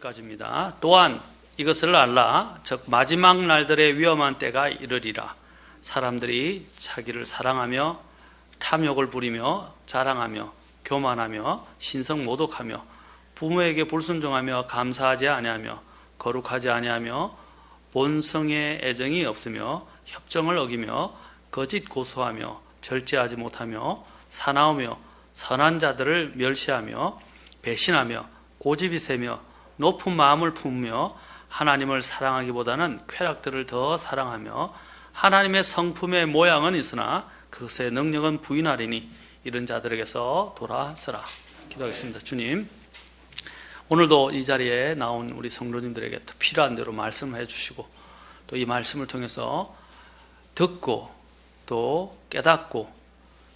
10절까지입니다. 또한 이것을 알라. 즉 마지막 날들의 위험한 때가 이르리라. 사람들이 자기를 사랑하며 탐욕을 부리며 자랑하며 교만하며 신성 모독하며 부모에게 불순종하며 감사하지 아니하며 거룩하지 아니하며 본성의 애정이 없으며 협정을 어기며 거짓 고소하며 절제하지 못하며 사나우며 선한 자들을 멸시하며 배신하며 고집이 세며 높은 마음을 품으며 하나님을 사랑하기보다는 쾌락들을 더 사랑하며 하나님의 성품의 모양은 있으나 그것의 능력은 부인하리니 이런 자들에게서 돌아서라. 기도하겠습니다. 주님, 오늘도 이 자리에 나온 우리 성도님들에게 더 필요한 대로 말씀을 해주시고 또 이 말씀을 통해서 듣고 또 깨닫고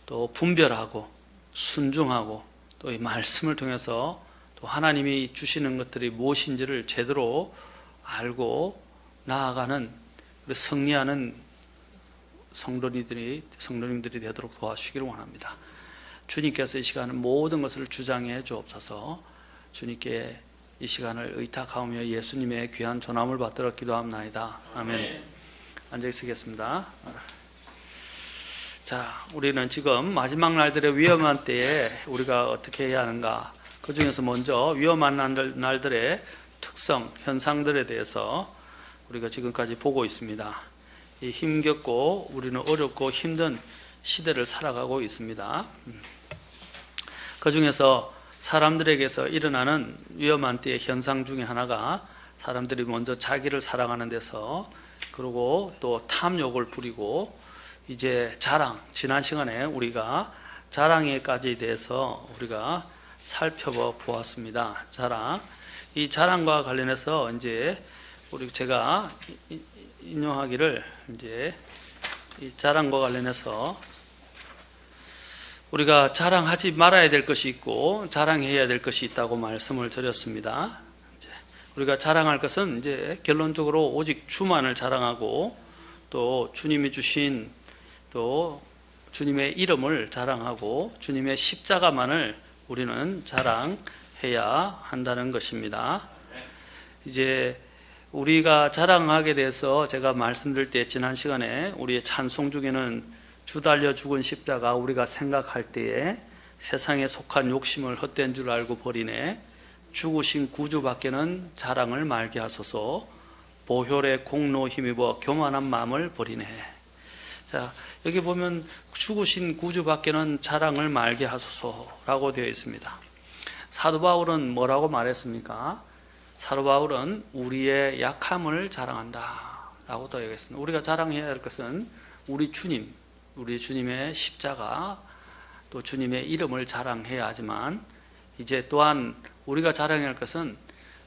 또 분별하고 순종하고 또 이 말씀을 통해서 또 하나님이 주시는 것들이 무엇인지를 제대로 알고 나아가는 승리하는 성도님들이 되도록 도와주시기를 원합니다. 주님께서 이 시간은 모든 것을 주장해 주옵소서. 주님께 이 시간을 의탁하며 예수님의 귀한 전함을 받들어 기도합나이다. 아멘. 앉아 있으겠습니다. 자, 우리는 지금 마지막 날들의 위험한 때에 우리가 어떻게 해야 하는가? 그 중에서 먼저 위험한 날들의 특성, 현상들에 대해서 우리가 지금까지 보고 있습니다. 이 힘겹고 우리는 어렵고 힘든 시대를 살아가고 있습니다. 그 중에서 사람들에게서 일어나는 위험한 때의 현상 중에 하나가 사람들이 먼저 자기를 사랑하는 데서 그리고 또 탐욕을 부리고 이제 자랑, 지난 시간에 우리가 자랑에까지 대해서 우리가 살펴보았습니다. 자랑, 이 자랑과 관련해서 이제 제가 인용하기를 이제 이 자랑과 관련해서 우리가 자랑하지 말아야 될 것이 있고 자랑해야 될 것이 있다고 말씀을 드렸습니다. 우리가 자랑할 것은 이제 결론적으로 오직 주만을 자랑하고 또 주님이 주신 또 주님의 이름을 자랑하고 주님의 십자가만을 우리는 자랑해야 한다는 것입니다. 이제 우리가 자랑하게 돼서 제가 말씀드릴 때 지난 시간에 우리의 찬송 중에는 주 달려 죽은 십자가 우리가 생각할 때에 세상에 속한 욕심을 헛된 줄 알고 버리네. 죽으신 구주밖에는 자랑을 말게 하소서. 보혈의 공로 힘입어 교만한 마음을 버리네. 자, 여기 보면 죽으신 구주밖에는 자랑을 말게 하소서라고 되어 있습니다. 사도 바울은 뭐라고 말했습니까? 사도 바울은 우리의 약함을 자랑한다 라고 되어 있습니다. 우리가 자랑해야 할 것은 우리 주님의 십자가 또 주님의 이름을 자랑해야 하지만 이제 또한 우리가 자랑해야 할 것은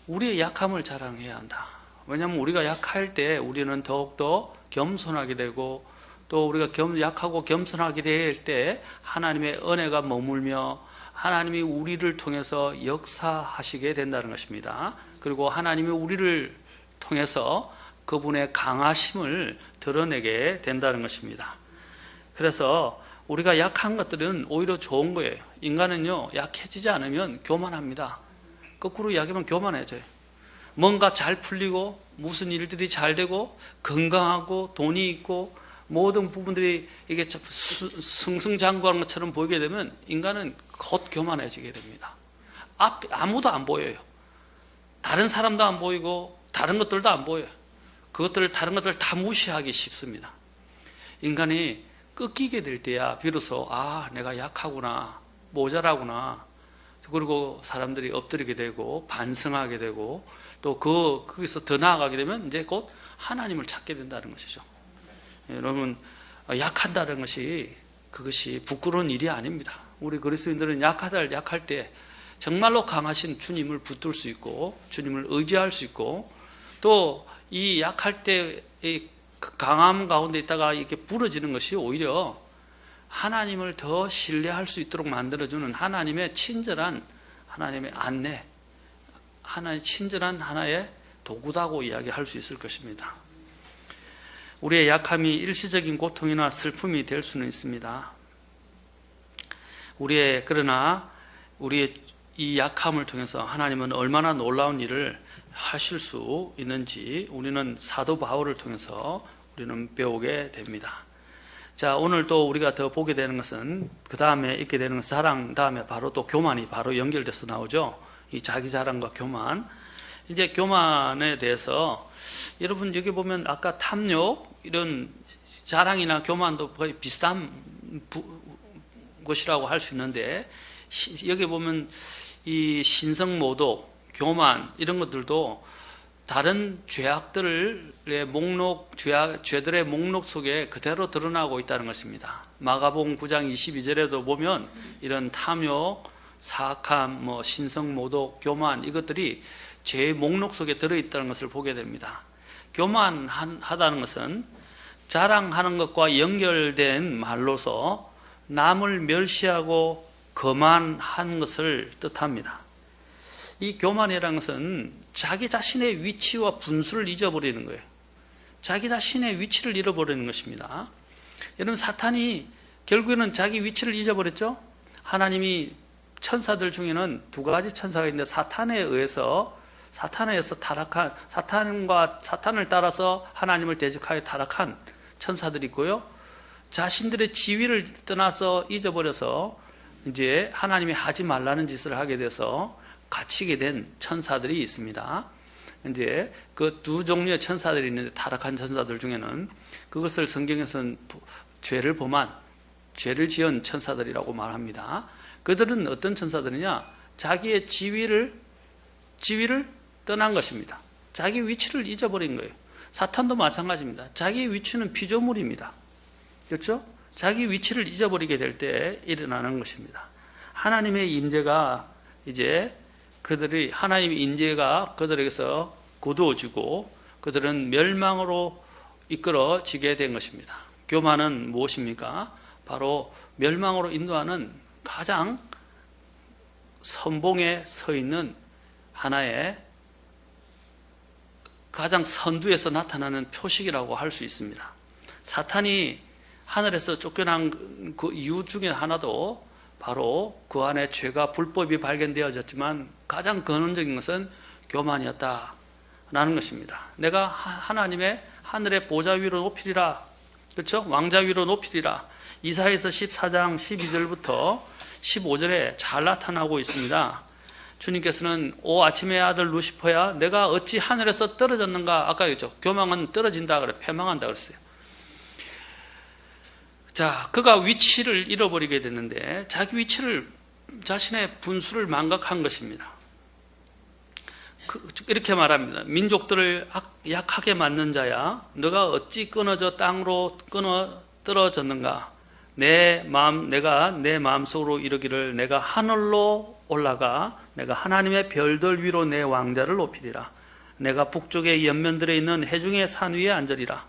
우리의 약함을 자랑해야 한다. 왜냐하면 우리가 약할 때 우리는 더욱더 겸손하게 되고 또 우리가 약하고 겸손하게 될 때 하나님의 은혜가 머물며 하나님이 우리를 통해서 역사하시게 된다는 것입니다. 그리고 하나님이 우리를 통해서 그분의 강하심을 드러내게 된다는 것입니다. 그래서 우리가 약한 것들은 오히려 좋은 거예요. 인간은요, 약해지지 않으면 교만합니다. 거꾸로 약하면 교만해져요. 뭔가 잘 풀리고 무슨 일들이 잘 되고 건강하고 돈이 있고 모든 부분들이 이게 승승장구하는 것처럼 보이게 되면 인간은 곧 교만해지게 됩니다. 앞에 아무도 안 보여요. 다른 사람도 안 보이고 다른 것들도 안 보여요. 다른 것들을 다 무시하기 쉽습니다. 인간이 꺾이게 될 때야 비로소 내가 약하구나, 모자라구나. 그리고 사람들이 엎드리게 되고 반성하게 되고 또 거기서 더 나아가게 되면 이제 곧 하나님을 찾게 된다는 것이죠. 여러분, 약한다는 그것이 부끄러운 일이 아닙니다. 우리 그리스도인들은 약할 때 정말로 강하신 주님을 붙들 수 있고 주님을 의지할 수 있고 또 이 약할 때 이 강함 가운데 있다가 이렇게 부러지는 것이 오히려 하나님을 더 신뢰할 수 있도록 만들어주는 하나님의 친절한 하나님의 안내, 하나의 친절한 하나의 도구다고 이야기할 수 있을 것입니다. 우리의 약함이 일시적인 고통이나 슬픔이 될 수는 있습니다. 그러나 우리의 이 약함을 통해서 하나님은 얼마나 놀라운 일을 하실 수 있는지 우리는 사도 바울을 통해서 우리는 배우게 됩니다. 자, 오늘 또 우리가 더 보게 되는 것은 그 다음에 있게 되는 것은 자랑 다음에 바로 또 교만이 바로 연결돼서 나오죠. 이 자기 자랑과 교만. 이제 교만에 대해서 여러분 여기 보면 아까 탐욕 이런 자랑이나 교만도 거의 비슷한 것이라고 할 수 있는데 여기 보면 이 신성모독, 교만 이런 것들도 다른 죄악들의 목록, 죄들의 목록 속에 그대로 드러나고 있다는 것입니다. 마가복음 9장 22절에도 보면 이런 탐욕, 사악함, 신성모독, 교만 이것들이 죄의 목록 속에 들어있다는 것을 보게 됩니다. 교만하다는 것은 자랑하는 것과 연결된 말로서 남을 멸시하고 거만한 것을 뜻합니다. 이 교만이라는 것은 자기 자신의 위치와 분수를 잊어버리는 거예요. 자기 자신의 위치를 잃어버리는 것입니다. 여러분 사탄이 결국에는 자기 위치를 잊어버렸죠. 하나님이 천사들 중에는 두 가지 천사가 있는데 사탄에 의해서 타락한 사탄을 따라서 하나님을 대적하여 타락한 천사들이 있고요. 자신들의 지위를 떠나서 잊어버려서 이제 하나님이 하지 말라는 짓을 하게 돼서 갇히게 된 천사들이 있습니다. 이제 그 두 종류의 천사들이 있는데 타락한 천사들 중에는 그것을 성경에서는 죄를 지은 천사들이라고 말합니다. 그들은 어떤 천사들이냐? 자기의 지위를 떠난 것입니다. 자기 위치를 잊어버린 거예요. 사탄도 마찬가지입니다. 자기 위치는 피조물입니다. 그렇죠? 자기 위치를 잊어버리게 될 때 일어나는 것입니다. 하나님의 임재가 이제 하나님의 임재가 그들에게서 거두어지고 그들은 멸망으로 이끌어지게 된 것입니다. 교만은 무엇입니까? 바로 멸망으로 인도하는 가장 선봉에 서 있는 하나의 가장 선두에서 나타나는 표식이라고 할 수 있습니다. 사탄이 하늘에서 쫓겨난 그 이유 중에 하나도 바로 그 안에 죄가 불법이 발견되어졌지만 가장 근원적인 것은 교만이었다라는 것입니다. 내가 하나님의 하늘의 보좌 위로 높이리라. 그렇죠? 왕자 위로 높이리라. 이사야서 14장 12절부터 15절에 잘 나타나고 있습니다. 주님께서는 오 아침의 아들 루시퍼야 내가 어찌 하늘에서 떨어졌는가. 아까 그랬죠. 교만은 떨어진다 그래. 패망한다 그랬어요. 자, 그가 위치를 잃어버리게 됐는데 자기 위치를 자신의 분수를 망각한 것입니다. 이렇게 말합니다. 민족들을 약하게 만든 자야 너가 어찌 끊어져 땅으로 떨어졌는가. 내가 내 마음속으로 이르기를 내가 하늘로 올라가 내가 하나님의 별들 위로 내 왕자를 높이리라. 내가 북쪽의 연면들에 있는 해중의 산 위에 앉으리라.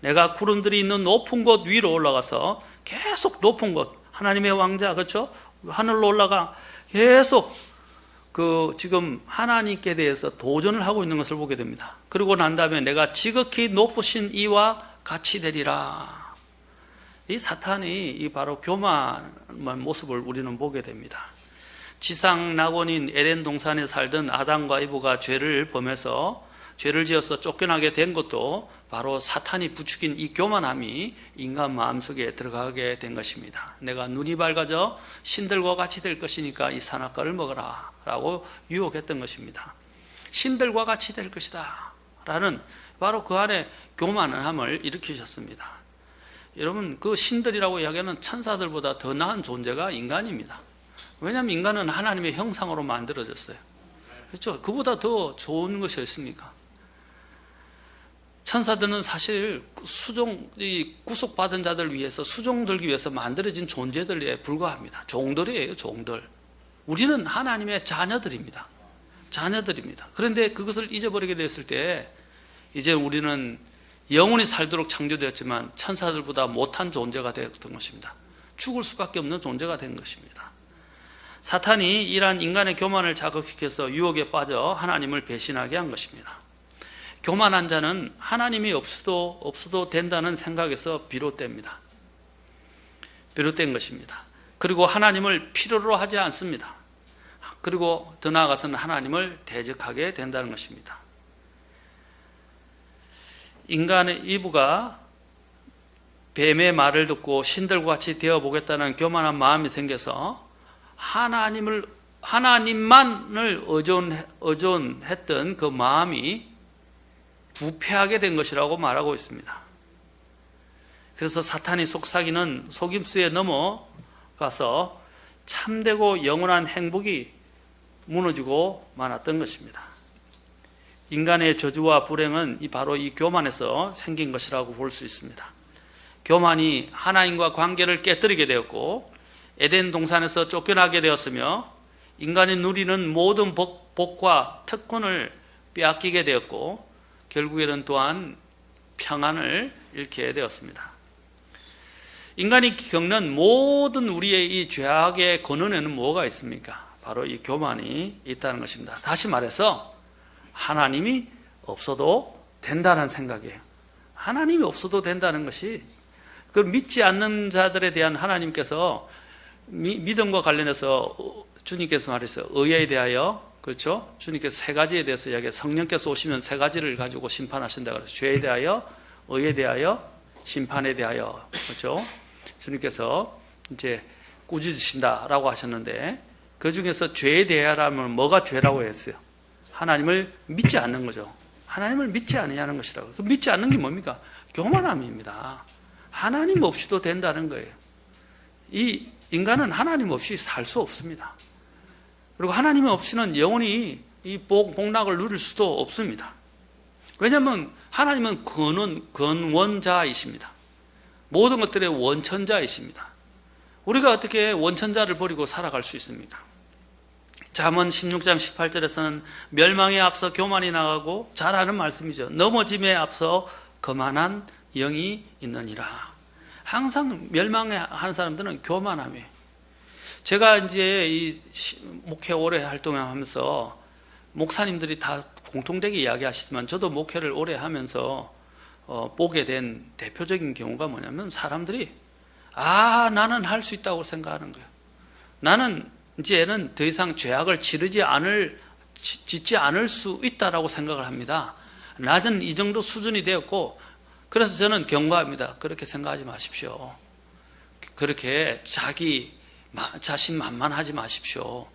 내가 구름들이 있는 높은 곳 위로 올라가서 계속 높은 곳 하나님의 왕자 그렇죠? 하늘로 올라가 계속 지금 하나님께 대해서 도전을 하고 있는 것을 보게 됩니다. 그리고 난 다음에 내가 지극히 높으신 이와 같이 되리라. 이 사탄이 바로 교만한 모습을 우리는 보게 됩니다. 지상 낙원인 에덴 동산에 살던 아담과 이브가 죄를 범해서 죄를 지어서 쫓겨나게 된 것도 바로 사탄이 부추긴 이 교만함이 인간 마음속에 들어가게 된 것입니다. 내가 눈이 밝아져 신들과 같이 될 것이니까 이 선악과를 먹어라 라고 유혹했던 것입니다. 신들과 같이 될 것이다 라는 바로 그 안에 교만함을 일으키셨습니다. 여러분 그 신들이라고 이야기하는 천사들보다 더 나은 존재가 인간입니다. 왜냐하면 인간은 하나님의 형상으로 만들어졌어요. 그렇죠? 그보다 더 좋은 것이 있습니까? 천사들은 사실 구속받은 자들 위해서 수종 들기 위해서 만들어진 존재들에 불과합니다. 종들이에요, 종들. 우리는 하나님의 자녀들입니다. 그런데 그것을 잊어버리게 됐을 때 이제 우리는 영원히 살도록 창조되었지만 천사들보다 못한 존재가 되었던 것입니다. 죽을 수밖에 없는 존재가 된 것입니다. 사탄이 이러한 인간의 교만을 자극시켜서 유혹에 빠져 하나님을 배신하게 한 것입니다. 교만한 자는 하나님이 없어도 된다는 생각에서 비롯된 것입니다. 그리고 하나님을 필요로 하지 않습니다. 그리고 더 나아가서는 하나님을 대적하게 된다는 것입니다. 인간의 일부가 뱀의 말을 듣고 신들과 같이 되어보겠다는 교만한 마음이 생겨서 하나님만을 의존했던 그 마음이 부패하게 된 것이라고 말하고 있습니다. 그래서 사탄이 속삭이는 속임수에 넘어가서 참되고 영원한 행복이 무너지고 말았던 것입니다. 인간의 저주와 불행은 바로 이 교만에서 생긴 것이라고 볼 수 있습니다. 교만이 하나님과 관계를 깨뜨리게 되었고 에덴 동산에서 쫓겨나게 되었으며 인간이 누리는 모든 복과 특권을 빼앗기게 되었고 결국에는 또한 평안을 잃게 되었습니다. 인간이 겪는 모든 우리의 이 죄악의 근원에는 뭐가 있습니까? 바로 이 교만이 있다는 것입니다. 다시 말해서 하나님이 없어도 된다는 생각이에요. 하나님이 없어도 된다는 것이 그 믿지 않는 자들에 대한 하나님께서 믿음과 관련해서 주님께서 말했어요. 의에 대하여, 그렇죠? 주님께서 세 가지에 대해서 이야기해요. 성령께서 오시면 세 가지를 가지고 심판하신다고 그래서 죄에 대하여, 의에 대하여, 심판에 대하여, 그렇죠? 주님께서 이제 꾸짖으신다라고 하셨는데 그 중에서 죄에 대하여라면 뭐가 죄라고 했어요? 하나님을 믿지 않는 거죠. 하나님을 믿지 않느냐는 것이라고. 믿지 않는 게 뭡니까? 교만함입니다. 하나님 없이도 된다는 거예요. 이 인간은 하나님 없이 살 수 없습니다. 그리고 하나님 없이는 영원히 이 복락을 누릴 수도 없습니다. 왜냐하면 하나님은 근원자이십니다. 모든 것들의 원천자이십니다. 우리가 어떻게 원천자를 버리고 살아갈 수 있습니까? 잠언 16장 18절에서는 멸망에 앞서 교만이 나가고 잘 아는 말씀이죠. 넘어짐에 앞서 거만한 영이 있느니라. 항상 멸망에 하는 사람들은 교만함이에요. 제가 이제 이 목회 오래 활동하면서 목사님들이 다 공통되게 이야기하시지만 저도 목회를 오래 하면서 보게 된 대표적인 경우가 뭐냐면 사람들이 나는 할 수 있다고 생각하는 거예요. 나는 이제는 더 이상 죄악을 짓지 않을 수 있다라고 생각을 합니다. 나는 이 정도 수준이 되었고 그래서 저는 경고합니다. 그렇게 생각하지 마십시오. 그렇게 자신 만만하지 마십시오.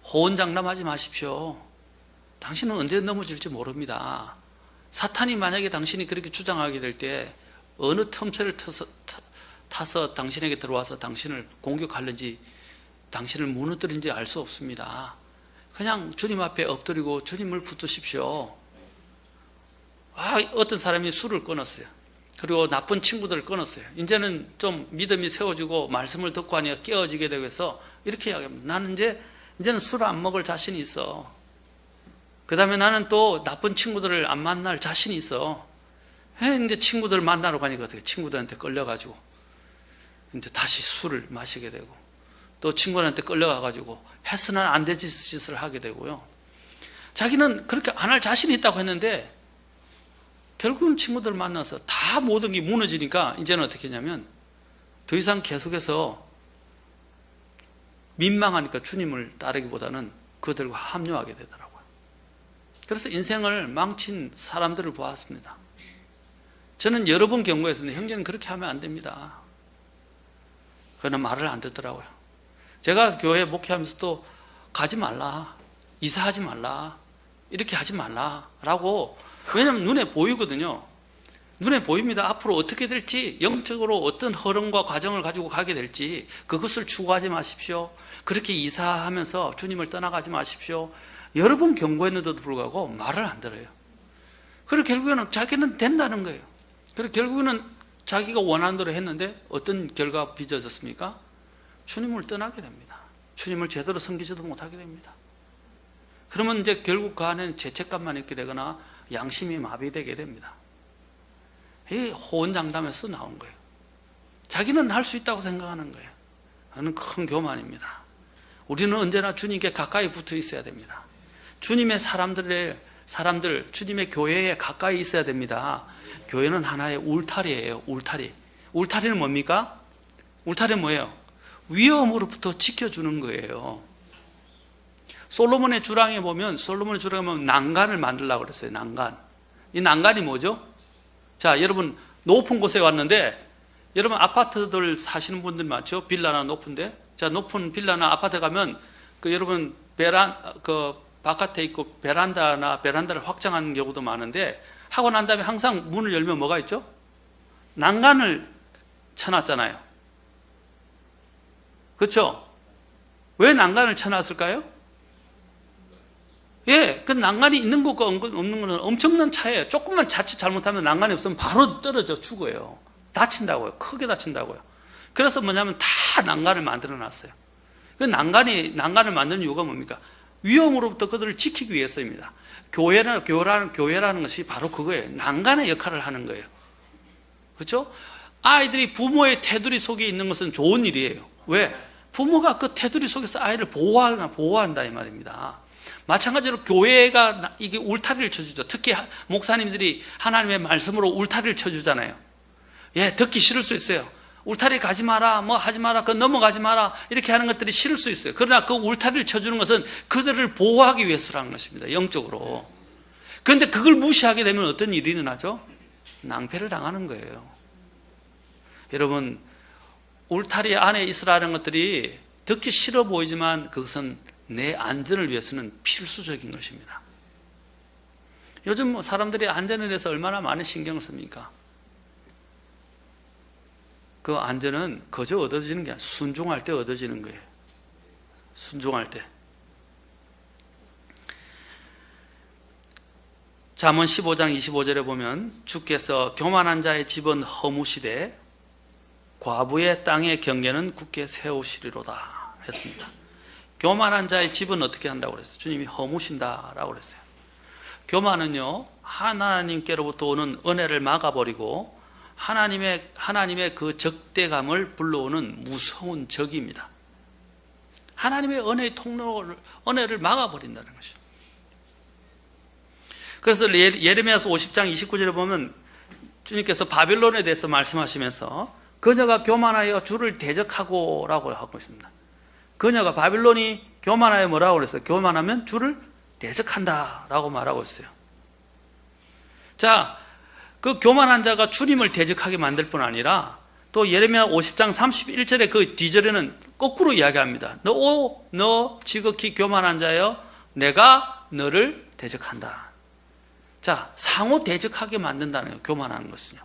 호언장담하지 마십시오. 당신은 언제 넘어질지 모릅니다. 사탄이 만약에 당신이 그렇게 주장하게 될 때 어느 틈새를 타서 당신에게 들어와서 당신을 공격하는지 당신을 무너뜨린지 알 수 없습니다. 그냥 주님 앞에 엎드리고 주님을 붙드십시오. 어떤 사람이 술을 끊었어요. 그리고 나쁜 친구들을 끊었어요. 이제는 좀 믿음이 세워지고 말씀을 듣고 하니까 깨어지게 되고 해서 이렇게 이야기합니다. 나는 이제는 술 안 먹을 자신이 있어. 그 다음에 나는 또 나쁜 친구들을 안 만날 자신이 있어. 이제 친구들 만나러 가니까 어떻게 친구들한테 끌려가지고 이제 다시 술을 마시게 되고 또 친구들한테 끌려가가지고 해서는 안 될 짓을 하게 되고요. 자기는 그렇게 안 할 자신이 있다고 했는데 결국은 친구들 만나서 다 모든 게 무너지니까 이제는 어떻게 했냐면 더 이상 계속해서 민망하니까 주님을 따르기보다는 그들과 합류하게 되더라고요. 그래서 인생을 망친 사람들을 보았습니다. 저는 여러 번 경고했습니다. 형제는 그렇게 하면 안 됩니다. 그러나 말을 안 듣더라고요. 제가 교회 목회하면서도 가지 말라, 이사하지 말라, 이렇게 하지 말라라고. 왜냐하면 눈에 보이거든요. 눈에 보입니다. 앞으로 어떻게 될지, 영적으로 어떤 흐름과 과정을 가지고 가게 될지 그것을 추구하지 마십시오. 그렇게 이사하면서 주님을 떠나가지 마십시오. 여러 번 경고했는데도 불구하고 말을 안 들어요. 그리고 결국에는 자기는 된다는 거예요. 그리고 결국에는 자기가 원하는 대로 했는데 어떤 결과가 빚어졌습니까? 주님을 떠나게 됩니다. 주님을 제대로 섬기지도 못하게 됩니다. 그러면 이제 결국 그 안에는 죄책감만 있게 되거나 양심이 마비되게 됩니다. 이 호언장담에서 나온 거예요. 자기는 할 수 있다고 생각하는 거예요. 그는 큰 교만입니다. 우리는 언제나 주님께 가까이 붙어 있어야 됩니다. 주님의 사람들, 주님의 교회에 가까이 있어야 됩니다. 교회는 하나의 울타리예요. 울타리. 울타리는 뭡니까? 울타리는 뭐예요? 위험으로부터 지켜주는 거예요. 솔로몬의 주랑에 보면 난간을 만들려고 그랬어요. 난간. 이 난간이 뭐죠? 자, 여러분 높은 곳에 왔는데 여러분 아파트들 사시는 분들 많죠? 빌라나 높은데. 자, 높은 빌라나 아파트 가면 여러분 바깥에 있고 베란다를 확장하는 경우도 많은데 하고 난 다음에 항상 문을 열면 뭐가 있죠? 난간을 쳐놨잖아요. 그렇죠? 왜 난간을 쳐놨을까요? 예, 그 난간이 있는 것과 없는 것은 엄청난 차이예요. 조금만 자칫 잘못하면 난간이 없으면 바로 떨어져 죽어요. 다친다고요. 크게 다친다고요. 그래서 뭐냐면 다 난간을 만들어 놨어요. 그 난간을 만드는 이유가 뭡니까? 위험으로부터 그들을 지키기 위해서입니다. 교회라는 것이 바로 그거예요. 난간의 역할을 하는 거예요. 그렇죠? 아이들이 부모의 테두리 속에 있는 것은 좋은 일이에요. 왜? 부모가 그 테두리 속에서 아이를 보호한다 이 말입니다. 마찬가지로 교회가 이게 울타리를 쳐주죠. 특히 목사님들이 하나님의 말씀으로 울타리를 쳐주잖아요. 예, 듣기 싫을 수 있어요. 울타리 가지 마라, 뭐 하지 마라, 그 넘어가지 마라, 이렇게 하는 것들이 싫을 수 있어요. 그러나 그 울타리를 쳐주는 것은 그들을 보호하기 위해서라는 것입니다. 영적으로. 그런데 그걸 무시하게 되면 어떤 일이 일어나죠? 낭패를 당하는 거예요. 여러분, 울타리 안에 있으라는 것들이 듣기 싫어 보이지만 그것은 내 안전을 위해서는 필수적인 것입니다. 요즘 사람들이 안전에 대해서 얼마나 많은 신경을 씁니까? 그 안전은 거저 얻어지는 게 아니라 순종할 때 얻어지는 거예요. 순종할 때. 잠언 15장 25절에 보면 주께서 교만한 자의 집은 허무시되 과부의 땅의 경계는 굳게 세우시리로다 했습니다. 교만한 자의 집은 어떻게 한다고 그랬어요? 주님이 허무신다라고 그랬어요. 교만은요, 하나님께로부터 오는 은혜를 막아버리고 하나님의 그 적대감을 불러오는 무서운 적입니다. 하나님의 은혜를 막아버린다는 것이죠. 그래서 예레미야서 50장 29절에 보면 주님께서 바빌론에 대해서 말씀하시면서 그녀가 교만하여 주를 대적하고 라고 하고 있습니다. 그녀가 바빌론이 교만하여 뭐라고 그랬어요? 교만하면 주를 대적한다 라고 말하고 있어요. 자, 그 교만한 자가 주님을 대적하게 만들 뿐 아니라 또 예레미야 50장 31절의 그 뒤절에는 거꾸로 이야기합니다. 너 지극히 교만한 자여 내가 너를 대적한다. 자, 상호 대적하게 만든다는 거예요. 교만하는 것은요.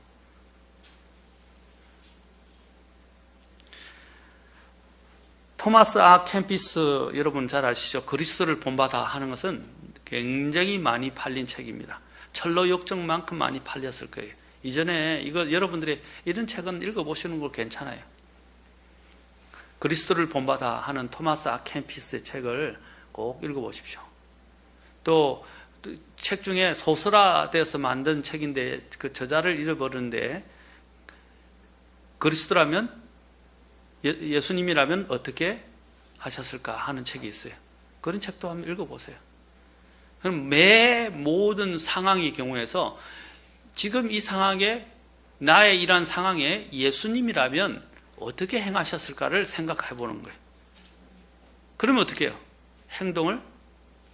토마스 아 캠피스 여러분 잘 아시죠? 그리스도를 본받아 하는 것은 굉장히 많이 팔린 책입니다. 철로 역정만큼 많이 팔렸을 거예요. 이전에 이거 여러분들이 이런 책은 읽어보시는 거 괜찮아요. 그리스도를 본받아 하는 토마스 아 캠피스의 책을 꼭 읽어보십시오. 또 책 중에 소설화돼서 만든 책인데 그 저자를 잃어버렸는데 그리스도라면 예수님이라면 어떻게 하셨을까 하는 책이 있어요. 그런 책도 한번 읽어보세요. 그럼 매 모든 상황의 경우에서 지금 이 상황에 나의 이러한 상황에 예수님이라면 어떻게 행하셨을까를 생각해 보는 거예요. 그러면 어떻게 해요? 행동을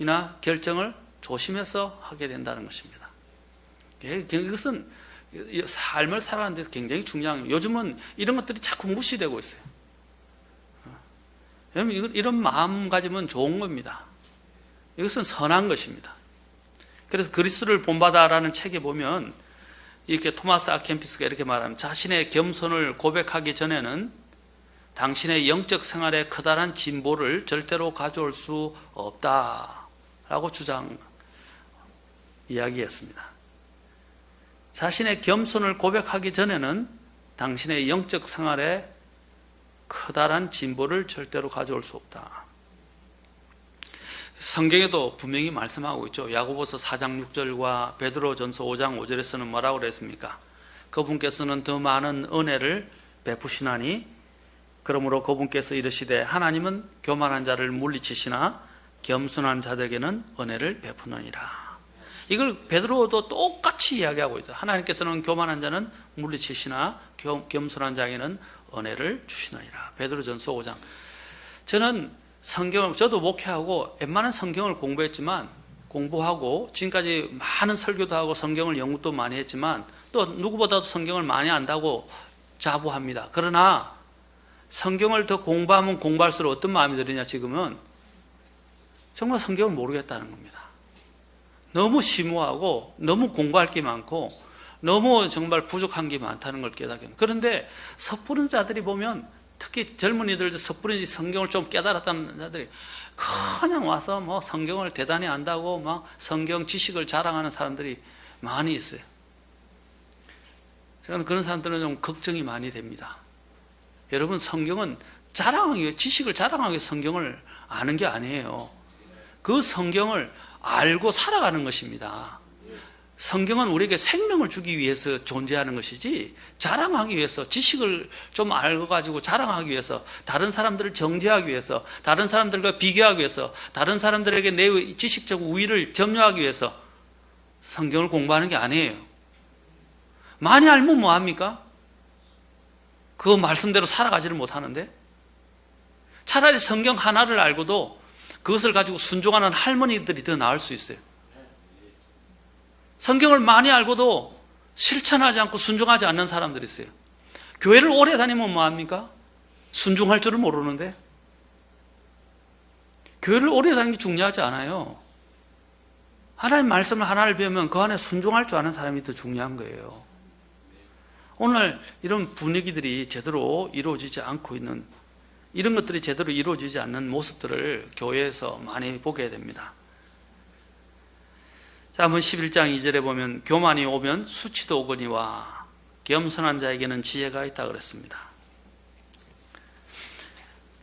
이나 결정을 조심해서 하게 된다는 것입니다. 이것은 삶을 살아가는 데서 굉장히 중요한 거예요. 요즘은 이런 것들이 자꾸 무시되고 있어요. 여러분 이런 마음가짐은 좋은 겁니다. 이것은 선한 것입니다. 그래서 그리스도를 본받아라는 책에 보면 이렇게 토마스 아 캠피스가 이렇게 말합니다. 자신의 겸손을 고백하기 전에는 당신의 영적 생활에 커다란 진보를 절대로 가져올 수 없다라고 이야기했습니다. 자신의 겸손을 고백하기 전에는 당신의 영적 생활에 커다란 진보를 절대로 가져올 수 없다. 성경에도 분명히 말씀하고 있죠. 야고보서 4장 6절과 베드로전서 5장 5절에서는 뭐라고 그랬습니까? 그분께서는 더 많은 은혜를 베푸시나니 그러므로 그분께서 이르시되 하나님은 교만한 자를 물리치시나 겸손한 자들에게는 은혜를 베푸느니라. 이걸 베드로도 똑같이 이야기하고 있다. 하나님께서는 교만한 자는 물리치시나 겸손한 자에게는 은혜를 주시느니라. 베드로전서 5장. 저는 성경을, 저도 목회하고 웬만한 성경을 공부하고 지금까지 많은 설교도 하고 성경을 연구도 많이 했지만 또 누구보다도 성경을 많이 안다고 자부합니다. 그러나 성경을 더 공부하면 공부할수록 어떤 마음이 들으냐, 지금은 정말 성경을 모르겠다는 겁니다. 너무 심오하고 너무 공부할 게 많고 너무 정말 부족한 게 많다는 걸 깨닫게 합니다. 그런데 섣부른 자들이 보면, 특히 젊은이들 섣부른 성경을 좀 깨달았다는 자들이 그냥 와서 뭐 성경을 대단히 안다고 막 성경 지식을 자랑하는 사람들이 많이 있어요. 저는 그런 사람들은 좀 걱정이 많이 됩니다. 여러분, 성경은 자랑하기 위해, 지식을 자랑하기 위해 성경을 아는 게 아니에요. 그 성경을 알고 살아가는 것입니다. 성경은 우리에게 생명을 주기 위해서 존재하는 것이지, 자랑하기 위해서, 지식을 좀 알고 가지고 자랑하기 위해서, 다른 사람들을 정죄하기 위해서, 다른 사람들과 비교하기 위해서, 다른 사람들에게 내 지식적 우위를 점유하기 위해서 성경을 공부하는 게 아니에요. 많이 알면 뭐합니까? 그 말씀대로 살아가지를 못하는데, 차라리 성경 하나를 알고도 그것을 가지고 순종하는 할머니들이 더 나을 수 있어요. 성경을 많이 알고도 실천하지 않고 순종하지 않는 사람들이 있어요. 교회를 오래 다니면 뭐합니까? 순종할 줄을 모르는데. 교회를 오래 다니는 게 중요하지 않아요. 하나님 말씀을 하나를 배우면 그 안에 순종할 줄 아는 사람이 더 중요한 거예요. 오늘 이런 분위기들이 제대로 이루어지지 않고 있는, 이런 것들이 제대로 이루어지지 않는 모습들을 교회에서 많이 보게 됩니다. 자, 한번 11장 2절에 보면 교만이 오면 수치도 오거니와 겸손한 자에게는 지혜가 있다 그랬습니다.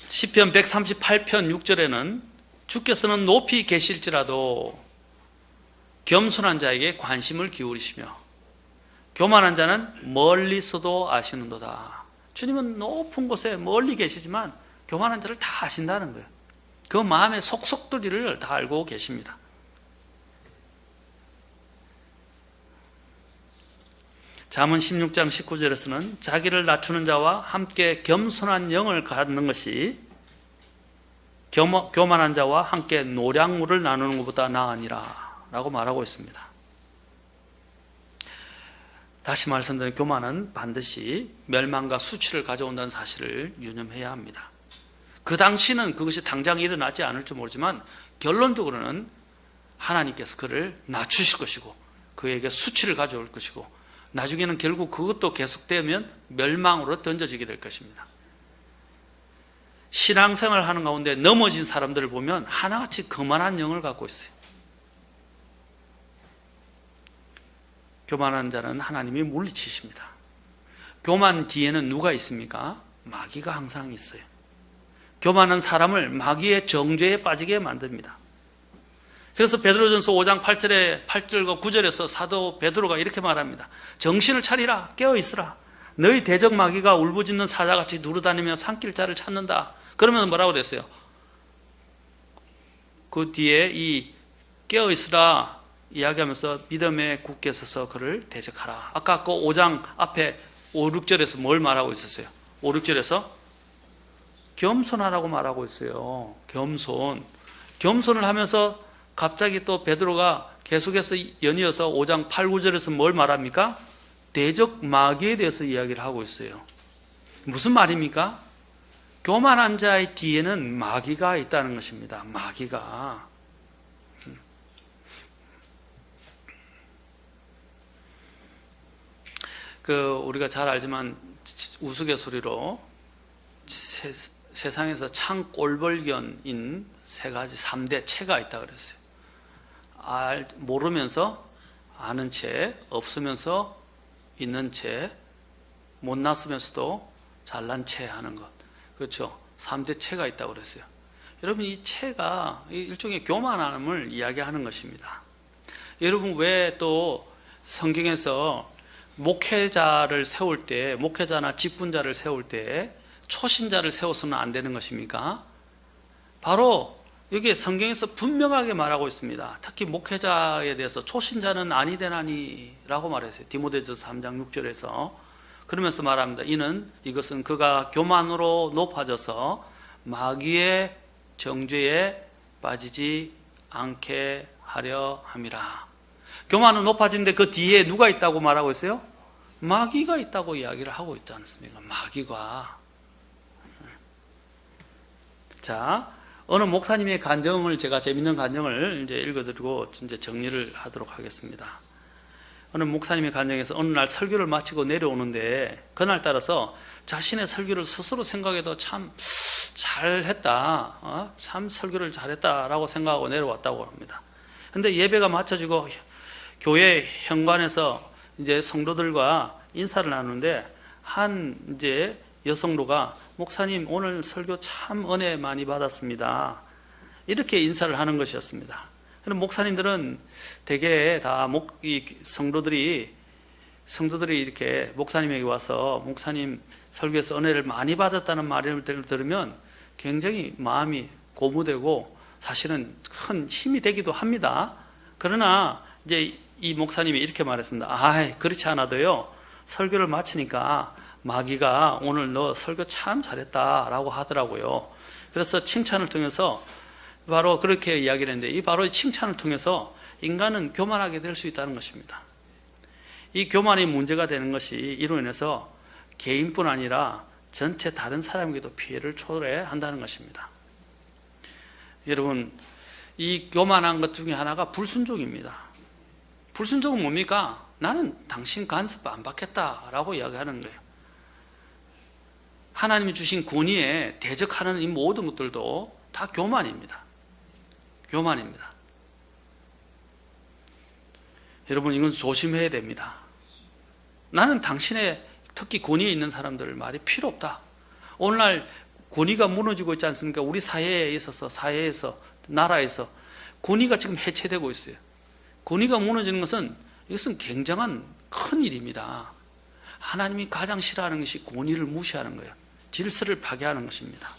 시편 138편 6절에는 주께서는 높이 계실지라도 겸손한 자에게 관심을 기울이시며 교만한 자는 멀리서도 아시는도다. 주님은 높은 곳에 멀리 계시지만 교만한 자를 다 아신다는 거예요. 그 마음의 속속들이를 다 알고 계십니다. 잠언 16장 19절에서는 자기를 낮추는 자와 함께 겸손한 영을 갖는 것이 교만한 자와 함께 노량물을 나누는 것보다 나으니라 라고 말하고 있습니다. 다시 말씀드린 교만은 반드시 멸망과 수치를 가져온다는 사실을 유념해야 합니다. 그 당시는 그것이 당장 일어나지 않을지 모르지만 결론적으로는 하나님께서 그를 낮추실 것이고 그에게 수치를 가져올 것이고 나중에는 결국 그것도 계속되면 멸망으로 던져지게 될 것입니다. 신앙생활을 하는 가운데 넘어진 사람들을 보면 하나같이 거만한 영을 갖고 있어요. 교만한 자는 하나님이 물리치십니다. 교만 뒤에는 누가 있습니까? 마귀가 항상 있어요. 교만한 사람을 마귀의 정죄에 빠지게 만듭니다. 그래서 베드로전서 5장 8절과 9절에서 사도 베드로가 이렇게 말합니다. 정신을 차리라, 깨어있으라. 너희 대적 마귀가 울부짖는 사자같이 누르다니며 삼킬 자를 찾는다. 그러면 뭐라고 그랬어요? 그 뒤에 이 깨어있으라 이야기하면서 믿음에 굳게 서서 그를 대적하라. 아까 그 5장 앞에 5, 6절에서 뭘 말하고 있었어요? 5, 6절에서 겸손하라고 말하고 있어요. 겸손을 하면서 갑자기 또 베드로가 계속해서 연이어서 5장 8, 9절에서 뭘 말합니까? 대적 마귀에 대해서 이야기를 하고 있어요. 무슨 말입니까? 교만한 자의 뒤에는 마귀가 있다는 것입니다. 마귀가. 우리가 잘 알지만 우스갯소리로 세상에서 참 꼴벌견인 세 가지 3대 체가 있다 그랬어요. 모르면서 아는 채, 없으면서 있는 채, 못났으면서도 잘난 채 하는 것. 그렇죠. 3대 체가 있다고 그랬어요. 여러분, 이 체가 일종의 교만함을 이야기하는 것입니다. 여러분, 왜 또 성경에서 목회자를 세울 때, 목회자나 직분자를 세울 때 초신자를 세워서는 안 되는 것입니까? 바로 여기 성경에서 분명하게 말하고 있습니다. 특히 목회자에 대해서 초신자는 아니되나니 라고 말했어요. 디모데전서 3장 6절에서. 그러면서 말합니다. 이것은 그가 교만으로 높아져서 마귀의 정죄에 빠지지 않게 하려 함이라. 교만은 높아지는데 그 뒤에 누가 있다고 말하고 있어요? 마귀가 있다고 이야기를 하고 있지 않습니까? 마귀가. 자, 어느 목사님의 간증을 제가 재밌는 간증을 이제 읽어드리고 이제 정리를 하도록 하겠습니다. 어느 목사님의 간증에서 어느 날 설교를 마치고 내려오는데 그날 따라서 자신의 설교를 스스로 생각해도 참 잘했다, 참 설교를 잘했다라고 생각하고 내려왔다고 합니다. 근데 예배가 마쳐지고 교회 현관에서 이제 성도들과 인사를 나누는데 한 이제 여성로가 목사님 오늘 설교 참 은혜 많이 받았습니다. 이렇게 인사를 하는 것이었습니다. 그럼 목사님들은 대개 다 이 성도들이 이렇게 목사님에게 와서 목사님 설교에서 은혜를 많이 받았다는 말을 들으면 굉장히 마음이 고무되고 사실은 큰 힘이 되기도 합니다. 그러나 이제 이 목사님이 이렇게 말했습니다. 그렇지 않아도요, 설교를 마치니까 마귀가 오늘 너 설교 참 잘했다라고 하더라고요. 그래서 칭찬을 통해서 바로 그렇게 이야기를 했는데, 이 바로 이 칭찬을 통해서 인간은 교만하게 될 수 있다는 것입니다. 이 교만이 문제가 되는 것이 이로 인해서 개인뿐 아니라 전체 다른 사람에게도 피해를 초래한다는 것입니다. 여러분, 이 교만한 것 중에 하나가 불순종입니다. 불순종은 뭡니까? 나는 당신 간섭 안 받겠다라고 이야기하는 거예요. 하나님이 주신 권위에 대적하는 이 모든 것들도 다 교만입니다. 교만입니다. 여러분, 이건 조심해야 됩니다. 나는 당신의 특히 권위에 있는 사람들 말이 필요 없다. 오늘날 권위가 무너지고 있지 않습니까? 우리 사회에 있어서, 사회에서, 나라에서 권위가 지금 해체되고 있어요. 권위가 무너지는 것은 이것은 굉장한 큰 일입니다. 하나님이 가장 싫어하는 것이 권위를 무시하는 거예요. 질서를 파괴하는 것입니다.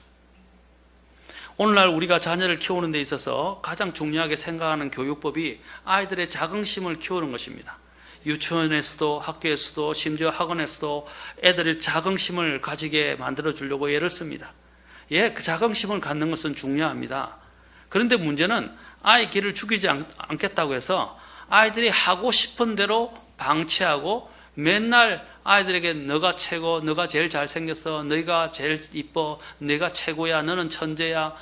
오늘날 우리가 자녀를 키우는 데 있어서 가장 중요하게 생각하는 교육법이 아이들의 자긍심을 키우는 것입니다. 유치원에서도 학교에서도 심지어 학원에서도 애들의 자긍심을 가지게 만들어 주려고 애를 씁니다. 그 자긍심을 갖는 것은 중요합니다. 그런데 문제는 아이 길을 죽이지 않겠다고 해서 아이들이 하고 싶은 대로 방치하고 맨날 아이들에게 너가 최고, 너가 제일 잘생겼어, 너가 제일 이뻐, 너가 최고야, 너는 천재야,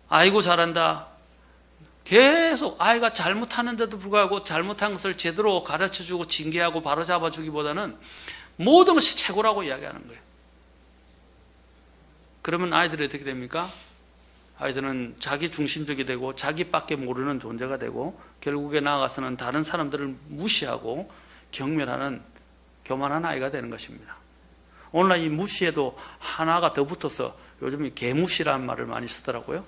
아이고 잘한다. 계속 아이가 잘못하는데도 불구하고 잘못한 것을 제대로 가르쳐주고 징계하고 바로잡아주기보다는 모든 것이 최고라고 이야기하는 거예요. 그러면 아이들이 어떻게 됩니까? 아이들은 자기 중심적이 되고 자기밖에 모르는 존재가 되고 결국에 나아가서는 다른 사람들을 무시하고 경멸하는 교만한 아이가 되는 것입니다. 오늘날 이 무시에도 하나가 더 붙어서 요즘 개무시라는 말을 많이 쓰더라고요.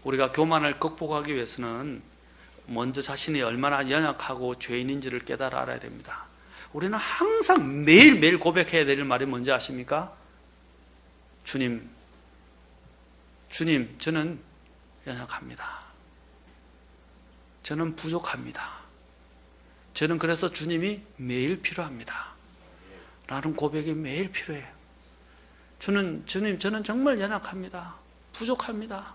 우리가 교만을 극복하기 위해서는 먼저 자신이 얼마나 연약하고 죄인인지를 깨달아 알아야 됩니다. 우리는 항상 매일매일 고백해야 될 말이 뭔지 아십니까? 주님, 저는 연약합니다. 저는 부족합니다. 저는 그래서 주님이 매일 필요합니다. 라는 고백이 매일 필요해요. 주님, 저는 정말 연약합니다. 부족합니다.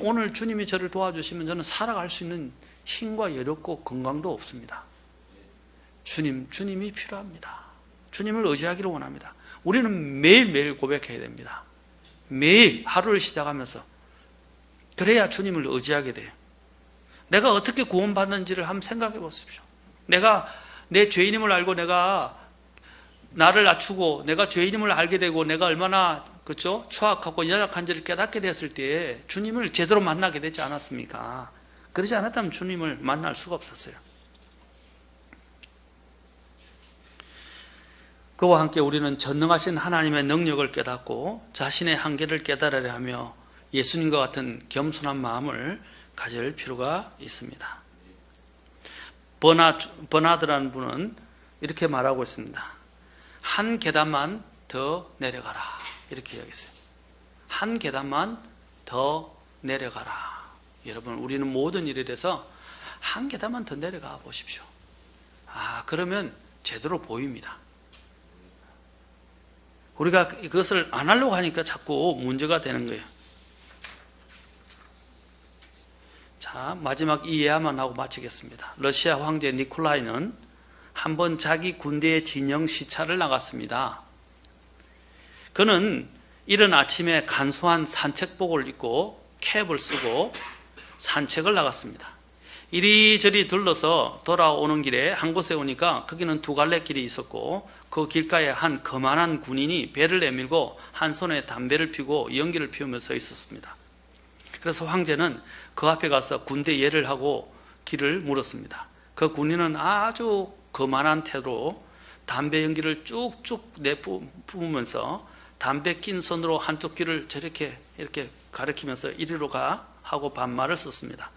오늘 저를 도와주시면 저는 살아갈 수 있는 힘과 여력과 건강도 없습니다. 주님이 필요합니다. 주님을 의지하기를 원합니다. 우리는 매일매일 고백해야 됩니다. 매일 하루를 시작하면서 그래야 주님을 의지하게 돼요. 내가 어떻게 구원받는지를 한번 생각해 보십시오. 내가 내 죄인임을 알고 내가 나를 낮추고 내가 죄인임을 알게 되고 내가 얼마나 그렇죠? 추악하고 연약한지를 깨닫게 됐을 때 주님을 제대로 만나게 되지 않았습니까? 그러지 않았다면 주님을 만날 수가 없었어요. 그와 함께 우리는 전능하신 하나님의 능력을 깨닫고 자신의 한계를 깨달아야 하며 예수님과 같은 겸손한 마음을 가질 필요가 있습니다. 버나드라는 분은 이렇게 말하고 있습니다. 한 계단만 더 내려가라. 이렇게 이야기했어요. 한 계단만 더 내려가라. 여러분, 우리는 모든 일에 대해서 한 계단만 더 내려가 보십시오. 그러면 제대로 보입니다. 우리가 그것을 안 하려고 하니까 자꾸 문제가 되는 거예요. 자, 마지막 이 예화만 하고 마치겠습니다. 러시아 황제 니콜라이는 한번 자기 군대의 진영 시찰을 나갔습니다. 그는 이른 아침에 간소한 산책복을 입고 캡을 쓰고 산책을 나갔습니다. 이리저리 둘러서 돌아오는 길에 한 곳에 오니까 거기는 두 갈래 길이 있었고 그 길가에 한 거만한 군인이 배를 내밀고 한 손에 담배를 피우고 연기를 피우며 서 있었습니다. 그래서 황제는 그 앞에 가서 군대 예를 하고 길을 물었습니다. 그 군인은 아주 거만한 태도로 담배 연기를 쭉쭉 내뿜으면서 담배 낀 손으로 한쪽 귀를 저렇게 이렇게 가리키면서 이리로 가 하고 반말을 썼습니다.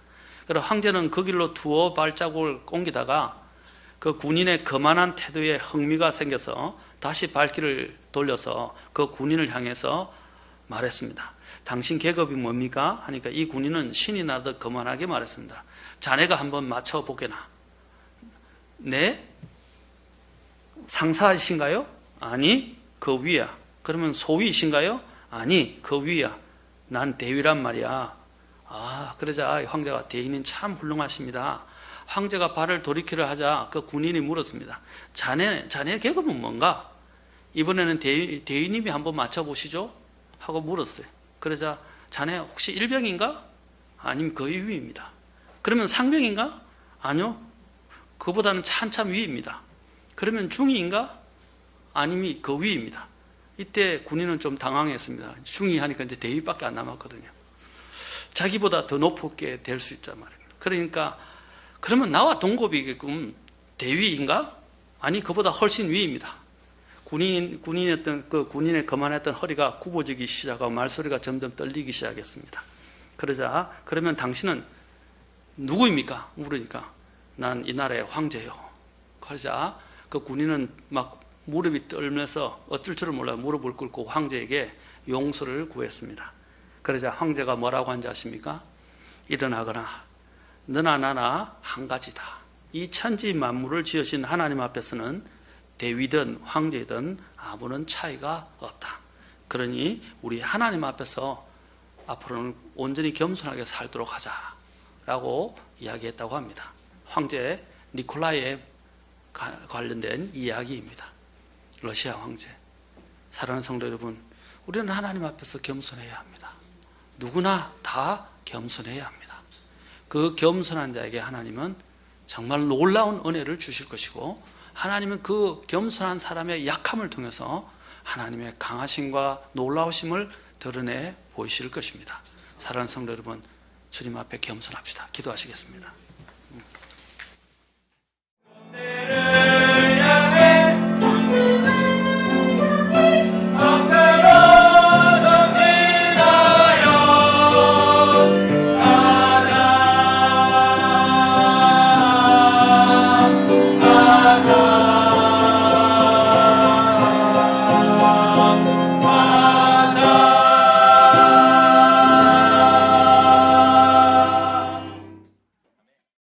그래서 황제는 그 길로 두어 발자국을 옮기다가 그 군인의 거만한 태도에 흥미가 생겨서 다시 발길을 돌려서 그 군인을 향해서 말했습니다. 당신 계급이 뭡니까? 하니까 이 군인은 신이 나듯 거만하게 말했습니다. 자네가 한번 맞춰보게나. 네? 상사이신가요? 아니, 그 위야. 그러면 소위이신가요? 아니, 그 위야. 난 대위란 말이야. 아, 그러자 황제가 대위는 참 훌륭하십니다. 황제가 발을 돌이키려 하자 그 군인이 물었습니다. 자네 계급은 뭔가? 이번에는 대위님이 한번 맞춰보시죠? 하고 물었어요. 그러자 자네 혹시 일병인가? 아니면 그 위입니다. 그러면 상병인가? 아니요. 그보다는 한참 위입니다. 그러면 중위인가? 아니면 그 위입니다. 이때 군인은 좀 당황했습니다. 중위 하니까 이제 대위밖에 안 남았거든요. 자기보다 더 높게 될 수 있단 말이에요. 그러니까 그러면 나와 동급이게끔 대위인가? 아니, 그보다 훨씬 위입니다. 군인이었던 그 군인의 거만했던 허리가 굽어지기 시작하고 말소리가 점점 떨리기 시작했습니다. 그러자 그러면 당신은 누구입니까? 물으니까 난 이 나라의 황제요. 그러자 그 군인은 막 무릎이 떨면서 어쩔 줄을 몰라 무릎을 꿇고 황제에게 용서를 구했습니다. 그러자 황제가 뭐라고 한지 아십니까? 일어나거나 너나 나나 한 가지다. 이 천지 만물을 지으신 하나님 앞에서는 대위든 황제든 아무런 차이가 없다. 그러니 우리 하나님 앞에서 앞으로는 온전히 겸손하게 살도록 하자라고 이야기했다고 합니다. 황제 니콜라이에 관련된 이야기입니다. 러시아 황제. 사랑하는 성도 여러분, 우리는 하나님 앞에서 겸손해야 합니다. 누구나 다 겸손해야 합니다. 그 겸손한 자에게 하나님은 정말 놀라운 은혜를 주실 것이고 하나님은 그 겸손한 사람의 약함을 통해서 하나님의 강하심과 놀라우심을 드러내 보이실 것입니다. 사랑하는 성도 여러분, 주님 앞에 겸손합시다. 기도하시겠습니다.